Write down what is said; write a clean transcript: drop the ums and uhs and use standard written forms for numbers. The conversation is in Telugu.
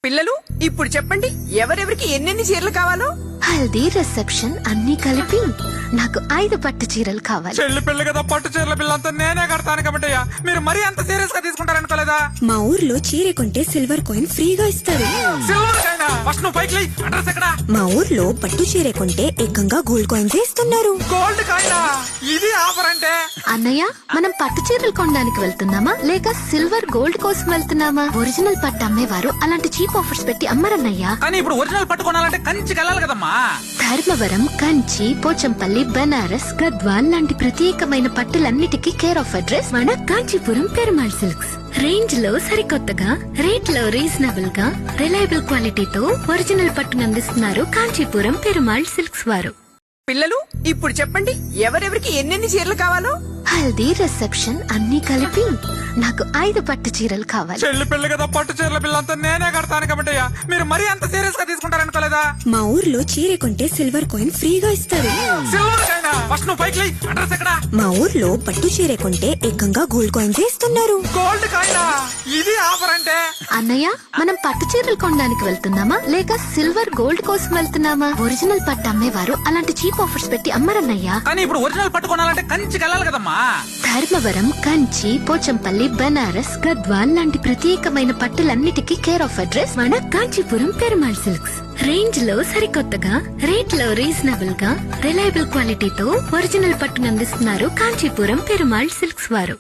పిల్లలు ఇప్పుడు చెప్పండి, ఎవరెవరికి ఎన్నెన్ని చీరలు కావాలో? హల్దీ రిసెప్షన్ అన్ని కలిపి నాకు 5 పట్టు చీరలు కావాలి. చెల్లి పెళ్లి కదా, పట్టు చీరల పిల్లంతా నేనే కడతాను కాబట్టి మీరు మరీ అంత సీరియస్ గా తీసుకుంటారనుకోలేదా? మా ఊర్లో చీర కొంటే సిల్వర్ కాయిన్ ఫ్రీగా ఇస్తారు. సిల్వర్ కైనా? ఫస్ట్ నువ్వు పైకి లే. అడ్రస్ ఎక్కడ? మా ఊర్లో పట్టు చీర కొంటే ఏకంగా గోల్డ్ కాయిన్స్ ఇస్తున్నారు. గోల్డ్ కాయినా? ఇది ఆఫర్ అంటే? అన్నయ్య, మనం పట్టు చీరలు కొనడానికి వెళ్తున్నామా లేక సిల్వర్ గోల్డ్ కోసం వెళ్తున్నామా? ఒరిజినల్ పట్టు అమ్మేవారు అలాంటి చీప్ ఆఫర్స్ పెట్టి అమ్మరన్నయ్య. కానీ ఇప్పుడు ఒరిజినల్ పట్టు కొనాలంటే కంచికి వెళ్ళాలి కదమ్మా. ధర్మవరం, కంచి, పోచంపల్లి, బనారస్, గద్వాల్ లాంటి ప్రత్యేకమైన పట్టులన్నిటికీ కేర్ ఆఫ్ అడ్రస్ మన కాంచీపురం పెరుమాళ్ సిల్క్స్. రేంజ్ లో సరికొత్తగా, రేట్ లో రీజనబుల్ గా, రిలయబుల్ క్వాలిటీతో ఒరిజినల్ పట్టును అందిస్తున్నారు కాంచీపురం పెరుమాళ్ సిల్క్స్ వారు. పిల్లలు ఇప్పుడు చెప్పండి, ఎవరెవరికి ఎన్నెన్ని చీరలు కావాలో? హల్దీ రిసెప్షన్ అన్ని కలిపి నాకు 5 పట్టు చీరలు కావాలి. చెల్లి పెళ్లి కదా, పట్టు చీరల పిల్లంతా నేనే కడతాను కాబట్టి మీరు మరీ అంత సీరియస్ గా తీసుకుంటారనుకోలేదా? మా ఊర్లో చీర కొంటే సిల్వర్ కాయిన్ ఫ్రీగా ఇస్తారు. సిల్వర్ కైనా? ఫస్ట్ నువ్వు పైకి లే. అడ్రస్ ఎక్కడ? మా ఊర్లో పట్టు చీర కొంటే ఏకంగా గోల్డ్ కాయిన్స్ ఇస్తున్నారు. గోల్డ్ కాయినా? ఇది ఆఫర్ అంటే? అన్నయ్య, మనం పట్టు చీరలు కొనడానికి వెళ్తున్నామా లేక సిల్వర్ గోల్డ్ కోసం వెళ్తున్నామా? ఒరిజినల్ పట్టు అమ్మేవారు అలాంటి చీప్ ఆఫర్స్ పెట్టి అమ్మరన్నయ్య. కానీ ఇప్పుడు ఒరిజినల్ పట్టు కొనాలంటే కంచికి వెళ్ళాలి కదమ్మా. ధర్మవరం, కంచి, పోచంపల్లి, బనారస్, గద్వాల్ లాంటి ప్రత్యేకమైన పట్టులన్నిటికీ కేర్ ఆఫ్ అడ్రస్ మన కాంచీపురం పెరుమాళ్ సిల్క్స్. రేంజ్ లో సరికొత్తగా, రేట్ లో రీజనబుల్ గా, రిలయబుల్ క్వాలిటీతో ఒరిజినల్ పట్టును అందిస్తున్నారు కాంచీపురం పెరుమాళ్ సిల్క్స్ వారు.